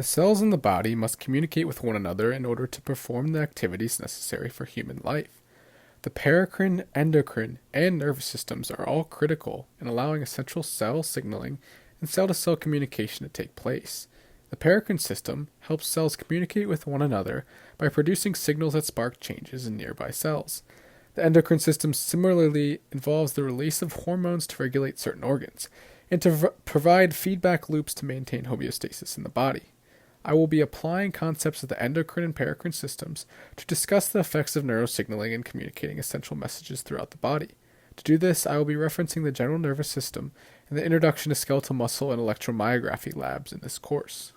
The cells in the body must communicate with one another in order to perform the activities necessary for human life. The paracrine, endocrine, and nervous systems are all critical in allowing essential cell signaling and cell-to-cell communication to take place. The paracrine system helps cells communicate with one another by producing signals that spark changes in nearby cells. The endocrine system similarly involves the release of hormones to regulate certain organs and to provide feedback loops to maintain homeostasis in the body. I will be applying concepts of the endocrine and paracrine systems to discuss the effects of neurosignaling and communicating essential messages throughout the body. To do this, I will be referencing the general nervous system and the introduction to skeletal muscle and electromyography labs in this course.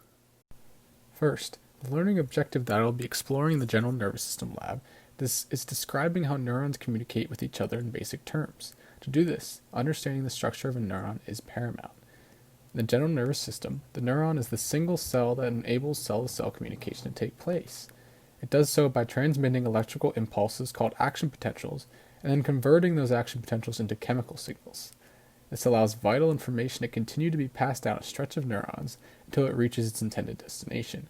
First, the learning objective that I will be exploring in the general nervous system lab is describing how neurons communicate with each other in basic terms. To do this, understanding the structure of a neuron is paramount. In the general nervous system, the neuron is the single cell that enables cell-to-cell communication to take place. It does so by transmitting electrical impulses called action potentials and then converting those action potentials into chemical signals. This allows vital information to continue to be passed down a stretch of neurons until it reaches its intended destination.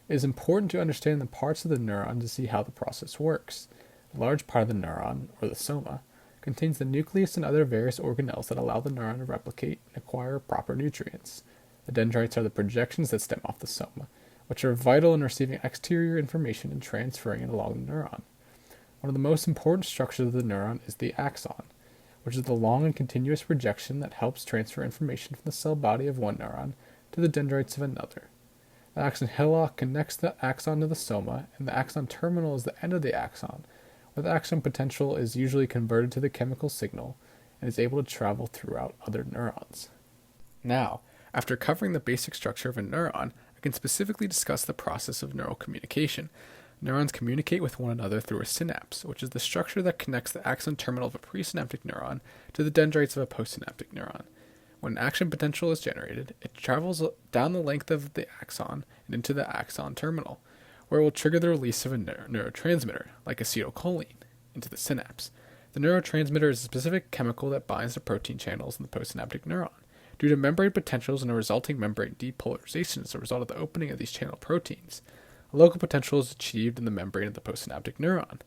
It is important to understand the parts of the neuron to see how the process works. A large part of the neuron, or the soma, contains the nucleus and other various organelles that allow the neuron to replicate and acquire proper nutrients. The dendrites are the projections that stem off the soma, which are vital in receiving exterior information and transferring it along the neuron. One of the most important structures of the neuron is the axon, which is the long and continuous projection that helps transfer information from the cell body of one neuron to the dendrites of another. The axon hillock connects the axon to the soma, and the axon terminal is the end of the axon, where the action potential is usually converted to the chemical signal and is able to travel throughout other neurons. Now, after covering the basic structure of a neuron, I can specifically discuss the process of neural communication. Neurons communicate with one another through a synapse, which is the structure that connects the axon terminal of a presynaptic neuron to the dendrites of a postsynaptic neuron. When an action potential is generated, it travels down the length of the axon and into the axon terminal, where it will trigger the release of a neurotransmitter, like acetylcholine, into the synapse. The neurotransmitter is a specific chemical that binds to protein channels in the postsynaptic neuron. Due to membrane potentials and a resulting membrane depolarization as a result of the opening of these channel proteins, a local potential is achieved in the membrane of the postsynaptic neuron.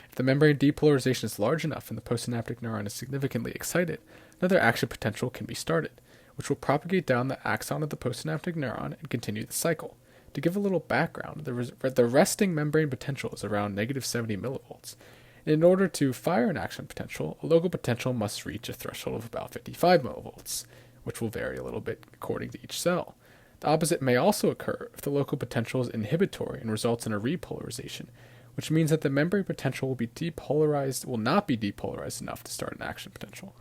If the membrane depolarization is large enough and the postsynaptic neuron is significantly excited, another action potential can be started, which will propagate down the axon of the postsynaptic neuron and continue the cycle. To give a little background, the resting membrane potential is around negative 70 millivolts. In order to fire an action potential, a local potential must reach a threshold of about 55 millivolts, which will vary a little bit according to each cell. The opposite may also occur if the local potential is inhibitory and results in a repolarization, which means that the membrane potential will not be depolarized enough to start an action potential.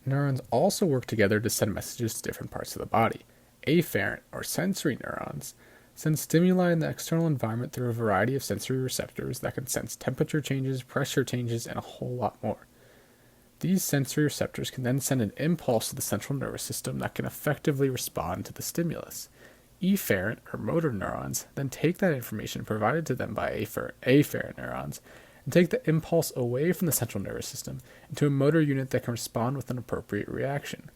Neurons also work together to send messages to different parts of the body. Afferent, or sensory neurons, send stimuli in the external environment through a variety of sensory receptors that can sense temperature changes, pressure changes, and a whole lot more. These sensory receptors can then send an impulse to the central nervous system that can effectively respond to the stimulus. Efferent, or motor neurons, then take that information provided to them by afferent neurons and take the impulse away from the central nervous system into a motor unit that can respond with an appropriate reaction.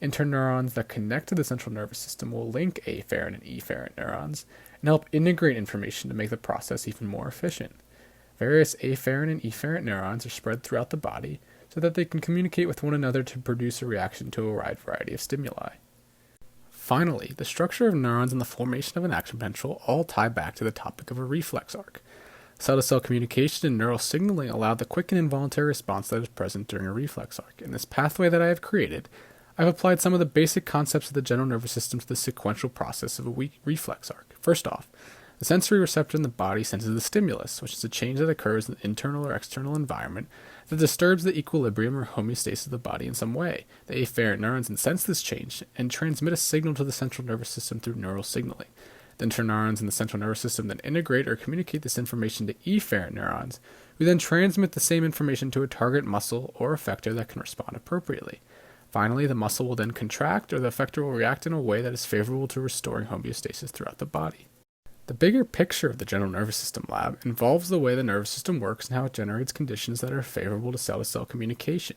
Interneurons that connect to the central nervous system will link afferent and efferent neurons and help integrate information to make the process even more efficient. Various afferent and efferent neurons are spread throughout the body so that they can communicate with one another to produce a reaction to a wide variety of stimuli. Finally, the structure of neurons and the formation of an action potential all tie back to the topic of a reflex arc. Cell-to-cell communication and neural signaling allow the quick and involuntary response that is present during a reflex arc. In this pathway that I have created, I've applied some of the basic concepts of the general nervous system to the sequential process of a reflex arc. First off, the sensory receptor in the body senses the stimulus, which is a change that occurs in the internal or external environment that disturbs the equilibrium or homeostasis of the body in some way. The afferent neurons then sense this change and transmit a signal to the central nervous system through neural signaling. The interneurons in the central nervous system then integrate or communicate this information to efferent neurons, who then transmit the same information to a target muscle or effector that can respond appropriately. Finally, the muscle will then contract, or the effector will react in a way that is favorable to restoring homeostasis throughout the body. The bigger picture of the general nervous system lab involves the way the nervous system works and how it generates conditions that are favorable to cell-to-cell communication.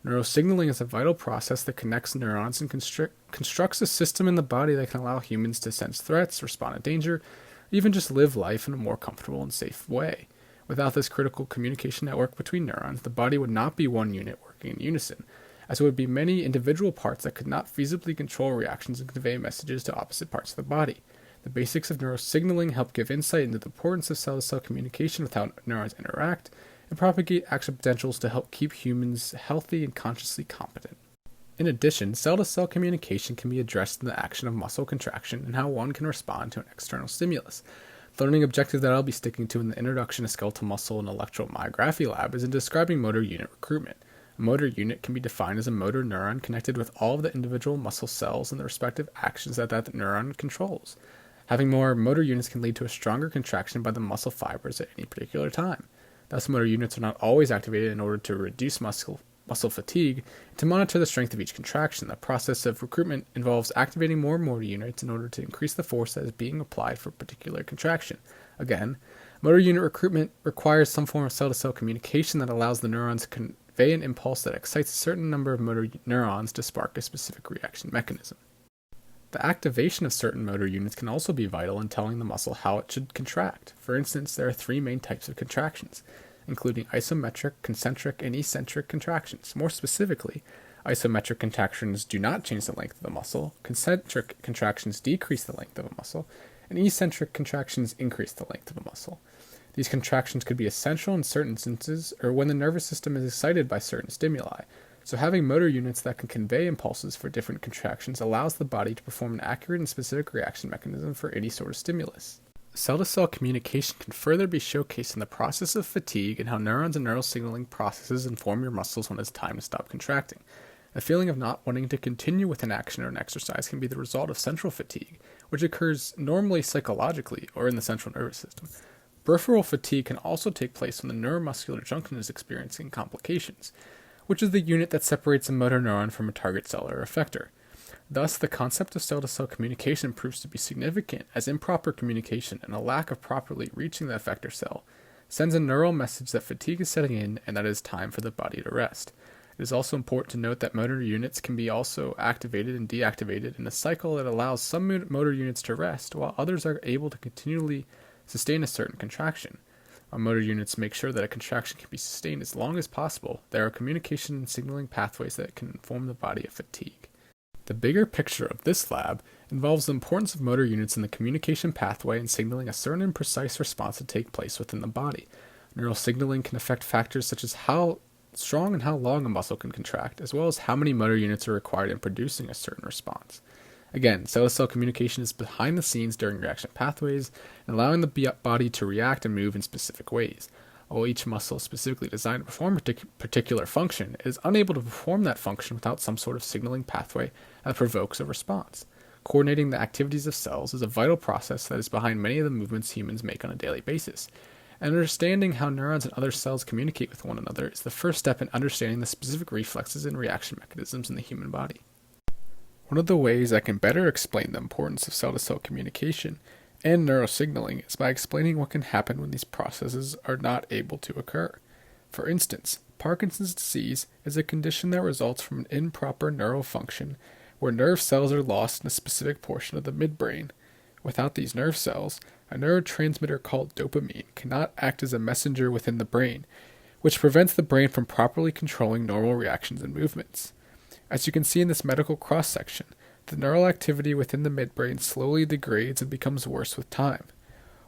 Neurosignaling is a vital process that connects neurons and constructs a system in the body that can allow humans to sense threats, respond to danger, even just live life in a more comfortable and safe way. Without this critical communication network between neurons, the body would not be one unit working in unison, as it would be many individual parts that could not feasibly control reactions and convey messages to opposite parts of the body. The basics of neurosignaling help give insight into the importance of cell-to-cell communication with how neurons interact, and propagate action potentials to help keep humans healthy and consciously competent. In addition, cell-to-cell communication can be addressed in the action of muscle contraction and how one can respond to an external stimulus. The learning objective that I'll be sticking to in the Introduction to Skeletal Muscle and Electromyography lab is in describing motor unit recruitment. A motor unit can be defined as a motor neuron connected with all of the individual muscle cells and the respective actions that neuron controls. Having more motor units can lead to a stronger contraction by the muscle fibers at any particular time. Thus, motor units are not always activated in order to reduce muscle fatigue and to monitor the strength of each contraction. The process of recruitment involves activating more motor units in order to increase the force that is being applied for a particular contraction. Again, motor unit recruitment requires some form of cell-to-cell communication that allows the neurons to convey an impulse that excites a certain number of motor neurons to spark a specific reaction mechanism. The activation of certain motor units can also be vital in telling the muscle how it should contract. For instance, there are three main types of contractions, including isometric, concentric, and eccentric contractions. More specifically, isometric contractions do not change the length of the muscle, concentric contractions decrease the length of a muscle, and eccentric contractions increase the length of a muscle. These contractions could be essential in certain instances or when the nervous system is excited by certain stimuli. So having motor units that can convey impulses for different contractions allows the body to perform an accurate and specific reaction mechanism for any sort of stimulus. Cell-to-cell communication can further be showcased in the process of fatigue and how neurons and neural signaling processes inform your muscles when it's time to stop contracting. The feeling of not wanting to continue with an action or an exercise can be the result of central fatigue, which occurs normally psychologically or in the central nervous system. Peripheral fatigue can also take place when the neuromuscular junction is experiencing complications, which is the unit that separates a motor neuron from a target cell or effector. Thus, the concept of cell-to-cell communication proves to be significant, as improper communication and a lack of properly reaching the effector cell sends a neural message that fatigue is setting in and that it is time for the body to rest. It is also important to note that motor units can be also activated and deactivated in a cycle that allows some motor units to rest, while others are able to continually sustain a certain contraction. While motor units make sure that a contraction can be sustained as long as possible, there are communication and signaling pathways that can inform the body of fatigue. The bigger picture of this lab involves the importance of motor units in the communication pathway and signaling a certain and precise response to take place within the body. Neural signaling can affect factors such as how strong and how long a muscle can contract, as well as how many motor units are required in producing a certain response. Again, cell-to-cell communication is behind the scenes during reaction pathways and allowing the body to react and move in specific ways. While each muscle is specifically designed to perform a particular function, it is unable to perform that function without some sort of signaling pathway that provokes a response. Coordinating the activities of cells is a vital process that is behind many of the movements humans make on a daily basis. And understanding how neurons and other cells communicate with one another is the first step in understanding the specific reflexes and reaction mechanisms in the human body. One of the ways I can better explain the importance of cell-to-cell communication and neurosignaling is by explaining what can happen when these processes are not able to occur. For instance, Parkinson's disease is a condition that results from an improper neural function where nerve cells are lost in a specific portion of the midbrain. Without these nerve cells, a neurotransmitter called dopamine cannot act as a messenger within the brain, which prevents the brain from properly controlling normal reactions and movements. As you can see in this medical cross-section, the neural activity within the midbrain slowly degrades and becomes worse with time.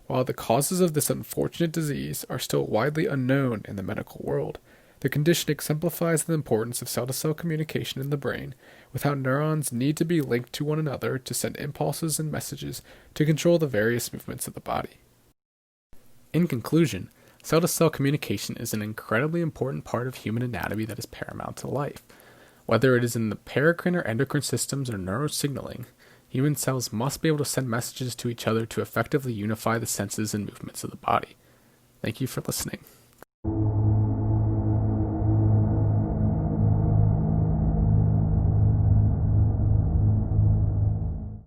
While the causes of this unfortunate disease are still widely unknown in the medical world, the condition exemplifies the importance of cell-to-cell communication in the brain, with how neurons need to be linked to one another to send impulses and messages to control the various movements of the body. In conclusion, cell-to-cell communication is an incredibly important part of human anatomy that is paramount to life. Whether it is in the paracrine or endocrine systems or neurosignaling, human cells must be able to send messages to each other to effectively unify the senses and movements of the body. Thank you for listening.